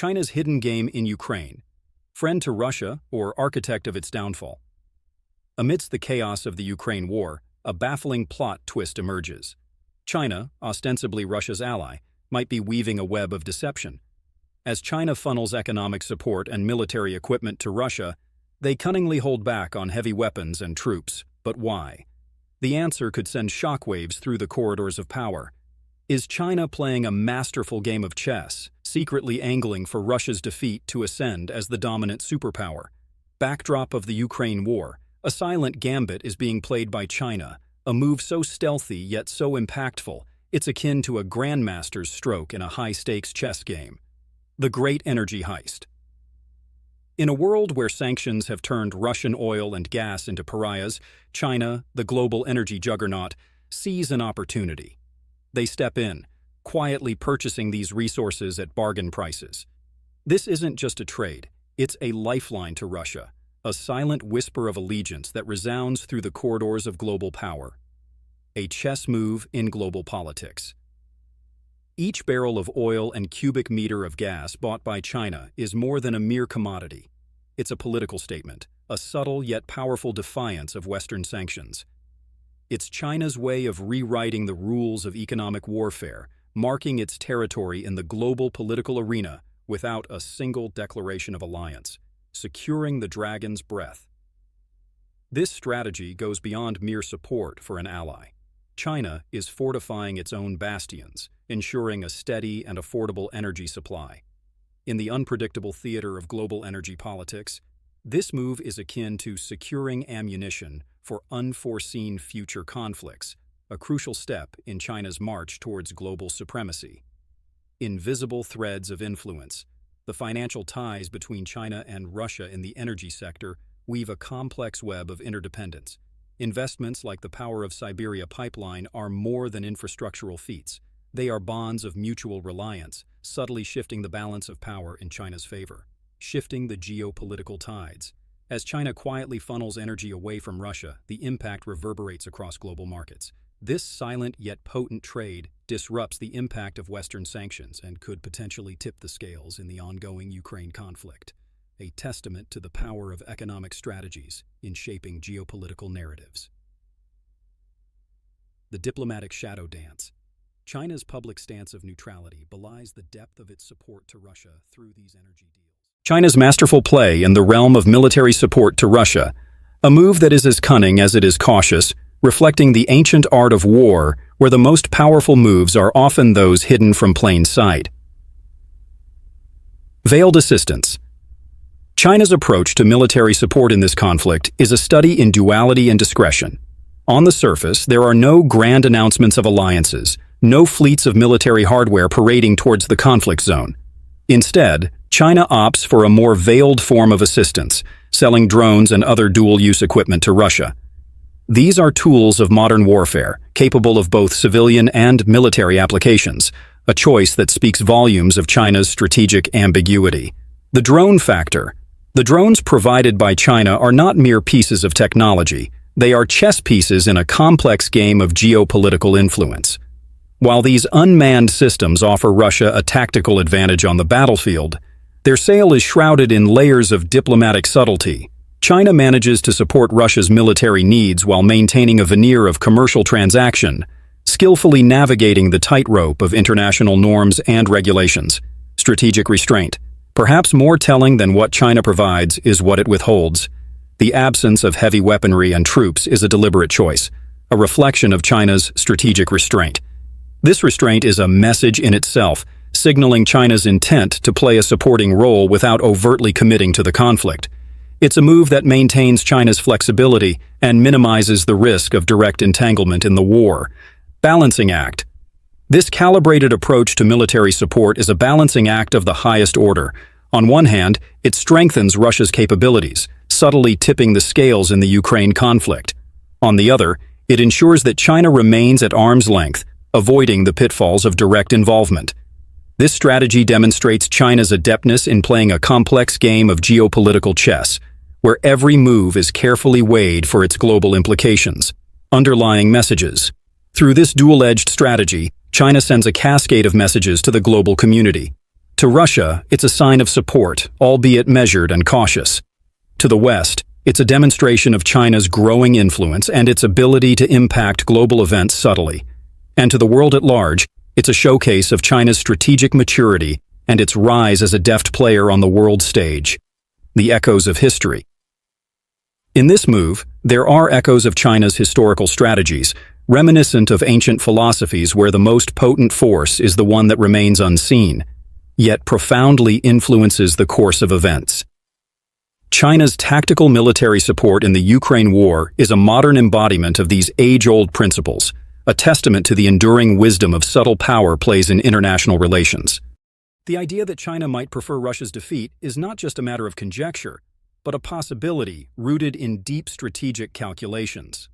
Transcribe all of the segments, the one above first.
China's hidden game in Ukraine, friend to Russia or architect of its downfall. Amidst the chaos of the Ukraine war, a baffling plot twist emerges. China, ostensibly Russia's ally, might be weaving a web of deception. As China funnels economic support and military equipment to Russia, they cunningly hold back on heavy weapons and troops. But why? The answer could send shockwaves through the corridors of power. Is China playing a masterful game of chess, secretly angling for Russia's defeat to ascend as the dominant superpower? Backdrop of the Ukraine war, a silent gambit is being played by China, a move so stealthy yet so impactful, it's akin to a grandmaster's stroke in a high-stakes chess game. The Great Energy Heist. In a world where sanctions have turned Russian oil and gas into pariahs, China, the global energy juggernaut, sees an opportunity. They step in, quietly purchasing these resources at bargain prices. This isn't just a trade, it's a lifeline to Russia, a silent whisper of allegiance that resounds through the corridors of global power. A chess move in global politics. Each barrel of oil and cubic meter of gas bought by China is more than a mere commodity. It's a political statement, a subtle yet powerful defiance of Western sanctions. It's China's way of rewriting the rules of economic warfare, marking its territory in the global political arena without a single declaration of alliance, securing the dragon's breath. This strategy goes beyond mere support for an ally. China is fortifying its own bastions, ensuring a steady and affordable energy supply. In the unpredictable theater of global energy politics, this move is akin to securing ammunition for unforeseen future conflicts, a crucial step in China's march towards global supremacy. Invisible threads of influence. The financial ties between China and Russia in the energy sector weave a complex web of interdependence. Investments like the Power of Siberia pipeline are more than infrastructural feats. They are bonds of mutual reliance, subtly shifting the balance of power in China's favor, shifting the geopolitical tides. As China quietly funnels energy away from Russia, the impact reverberates across global markets. This silent yet potent trade disrupts the impact of Western sanctions and could potentially tip the scales in the ongoing Ukraine conflict, a testament to the power of economic strategies in shaping geopolitical narratives. The diplomatic shadow dance. China's public stance of neutrality belies the depth of its support to Russia through these energy deals. China's masterful play in the realm of military support to Russia, a move that is as cunning as it is cautious, reflecting the ancient art of war where the most powerful moves are often those hidden from plain sight. Veiled assistance. China's approach to military support in this conflict is a study in duality and discretion. On the surface, there are no grand announcements of alliances, no fleets of military hardware parading towards the conflict zone. Instead, China opts for a more veiled form of assistance, selling drones and other dual-use equipment to Russia. These are tools of modern warfare, capable of both civilian and military applications, a choice that speaks volumes of China's strategic ambiguity. The drone factor. The drones provided by China are not mere pieces of technology. They are chess pieces in a complex game of geopolitical influence. While these unmanned systems offer Russia a tactical advantage on the battlefield, their sale is shrouded in layers of diplomatic subtlety. China manages to support Russia's military needs while maintaining a veneer of commercial transaction, skillfully navigating the tightrope of international norms and regulations. Strategic restraint. Perhaps more telling than what China provides is what it withholds. The absence of heavy weaponry and troops is a deliberate choice, a reflection of China's strategic restraint. This restraint is a message in itself, signaling China's intent to play a supporting role without overtly committing to the conflict. It's a move that maintains China's flexibility and minimizes the risk of direct entanglement in the war. Balancing act. This calibrated approach to military support is a balancing act of the highest order. On one hand, it strengthens Russia's capabilities, subtly tipping the scales in the Ukraine conflict. On the other, it ensures that China remains at arm's length, avoiding the pitfalls of direct involvement. This strategy demonstrates China's adeptness in playing a complex game of geopolitical chess, where every move is carefully weighed for its global implications. Underlying messages. Through this dual-edged strategy, China sends a cascade of messages to the global community. To Russia, it's a sign of support, albeit measured and cautious. To the West, it's a demonstration of China's growing influence and its ability to impact global events subtly. And to the world at large, it's a showcase of China's strategic maturity and its rise as a deft player on the world stage. The echoes of history. In this move, there are echoes of China's historical strategies, reminiscent of ancient philosophies where the most potent force is the one that remains unseen, yet profoundly influences the course of events. China's tactical military support in the Ukraine war is a modern embodiment of these age-old principles, a testament to the enduring wisdom of subtle power plays in international relations. The idea that China might prefer Russia's defeat is not just a matter of conjecture, but a possibility rooted in deep strategic calculations.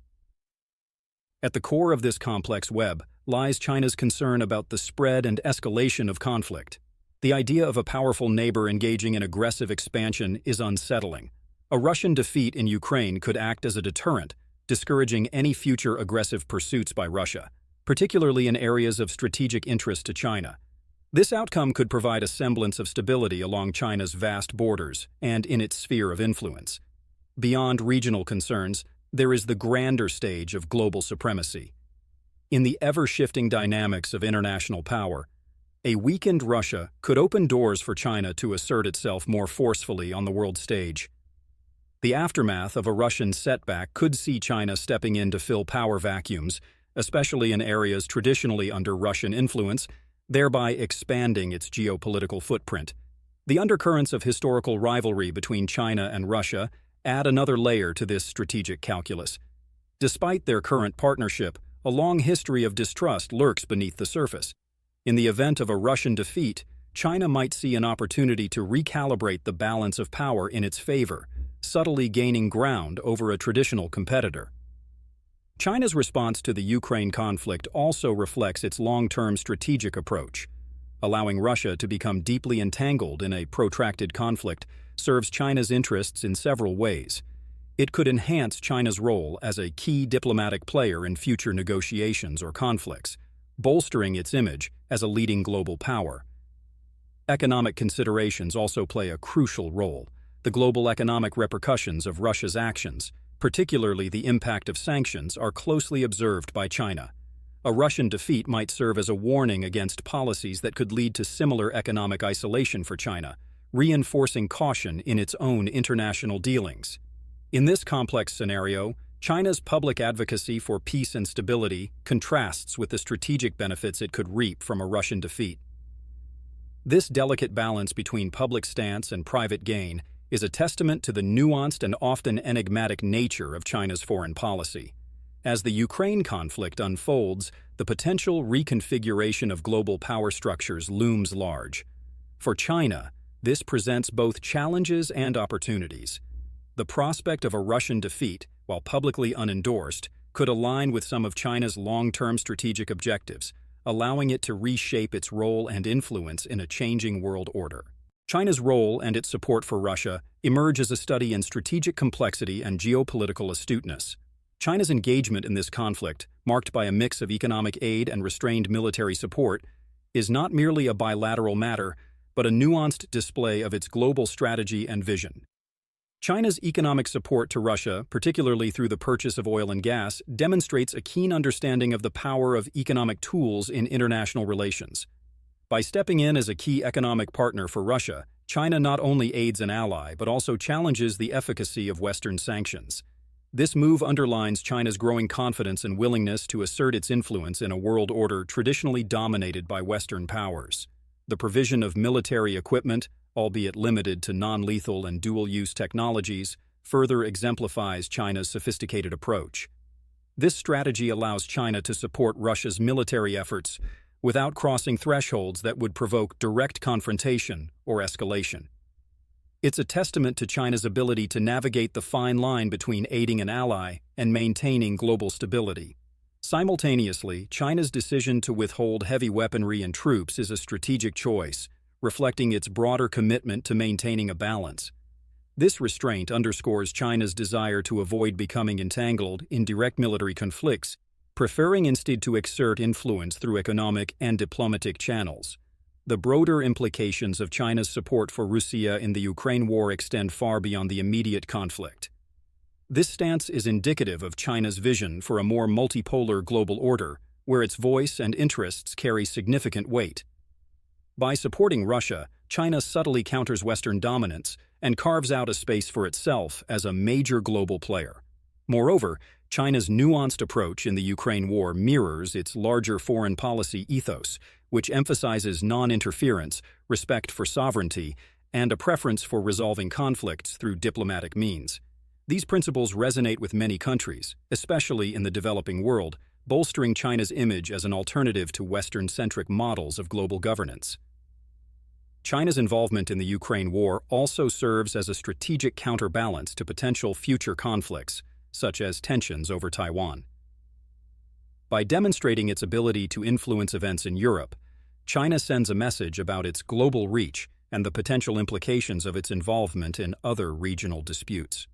At the core of this complex web lies China's concern about the spread and escalation of conflict. The idea of a powerful neighbor engaging in aggressive expansion is unsettling. A Russian defeat in Ukraine could act as a deterrent, discouraging any future aggressive pursuits by Russia, particularly in areas of strategic interest to China. This outcome could provide a semblance of stability along China's vast borders and in its sphere of influence. Beyond regional concerns, there is the grander stage of global supremacy. In the ever-shifting dynamics of international power, a weakened Russia could open doors for China to assert itself more forcefully on the world stage. The aftermath of a Russian setback could see China stepping in to fill power vacuums, especially in areas traditionally under Russian influence, thereby expanding its geopolitical footprint. The undercurrents of historical rivalry between China and Russia add another layer to this strategic calculus. Despite their current partnership, a long history of distrust lurks beneath the surface. In the event of a Russian defeat, China might see an opportunity to recalibrate the balance of power in its favor, subtly gaining ground over a traditional competitor. China's response to the Ukraine conflict also reflects its long-term strategic approach. Allowing Russia to become deeply entangled in a protracted conflict serves China's interests in several ways. It could enhance China's role as a key diplomatic player in future negotiations or conflicts, bolstering its image as a leading global power. Economic considerations also play a crucial role. The global economic repercussions of Russia's actions, particularly the impact of sanctions, are closely observed by China. A Russian defeat might serve as a warning against policies that could lead to similar economic isolation for China, reinforcing caution in its own international dealings. In this complex scenario, China's public advocacy for peace and stability contrasts with the strategic benefits it could reap from a Russian defeat. This delicate balance between public stance and private gain is a testament to the nuanced and often enigmatic nature of China's foreign policy. As the Ukraine conflict unfolds, the potential reconfiguration of global power structures looms large. For China, this presents both challenges and opportunities. The prospect of a Russian defeat, while publicly unendorsed, could align with some of China's long-term strategic objectives, allowing it to reshape its role and influence in a changing world order. China's role and its support for Russia emerge as a study in strategic complexity and geopolitical astuteness. China's engagement in this conflict, marked by a mix of economic aid and restrained military support, is not merely a bilateral matter, but a nuanced display of its global strategy and vision. China's economic support to Russia, particularly through the purchase of oil and gas, demonstrates a keen understanding of the power of economic tools in international relations. By stepping in as a key economic partner for Russia, China not only aids an ally but also challenges the efficacy of Western sanctions. This move underlines China's growing confidence and willingness to assert its influence in a world order traditionally dominated by Western powers. The provision of military equipment, albeit limited to non-lethal and dual-use technologies, further exemplifies China's sophisticated approach. This strategy allows China to support Russia's military efforts without crossing thresholds that would provoke direct confrontation or escalation. It's a testament to China's ability to navigate the fine line between aiding an ally and maintaining global stability. Simultaneously, China's decision to withhold heavy weaponry and troops is a strategic choice, reflecting its broader commitment to maintaining a balance. This restraint underscores China's desire to avoid becoming entangled in direct military conflicts, preferring instead to exert influence through economic and diplomatic channels. the broader implications of China's support for Russia in the Ukraine war extend far beyond the immediate conflict. This stance is indicative of China's vision for a more multipolar global order, where its voice and interests carry significant weight. By supporting Russia, China subtly counters Western dominance and carves out a space for itself as a major global player. Moreover, China's nuanced approach in the Ukraine war mirrors its larger foreign policy ethos, which emphasizes non-interference, respect for sovereignty, and a preference for resolving conflicts through diplomatic means. These principles resonate with many countries, especially in the developing world, bolstering China's image as an alternative to Western-centric models of global governance. China's involvement in the Ukraine war also serves as a strategic counterbalance to potential future conflicts, such as tensions over Taiwan. By demonstrating its ability to influence events in Europe, China sends a message about its global reach and the potential implications of its involvement in other regional disputes.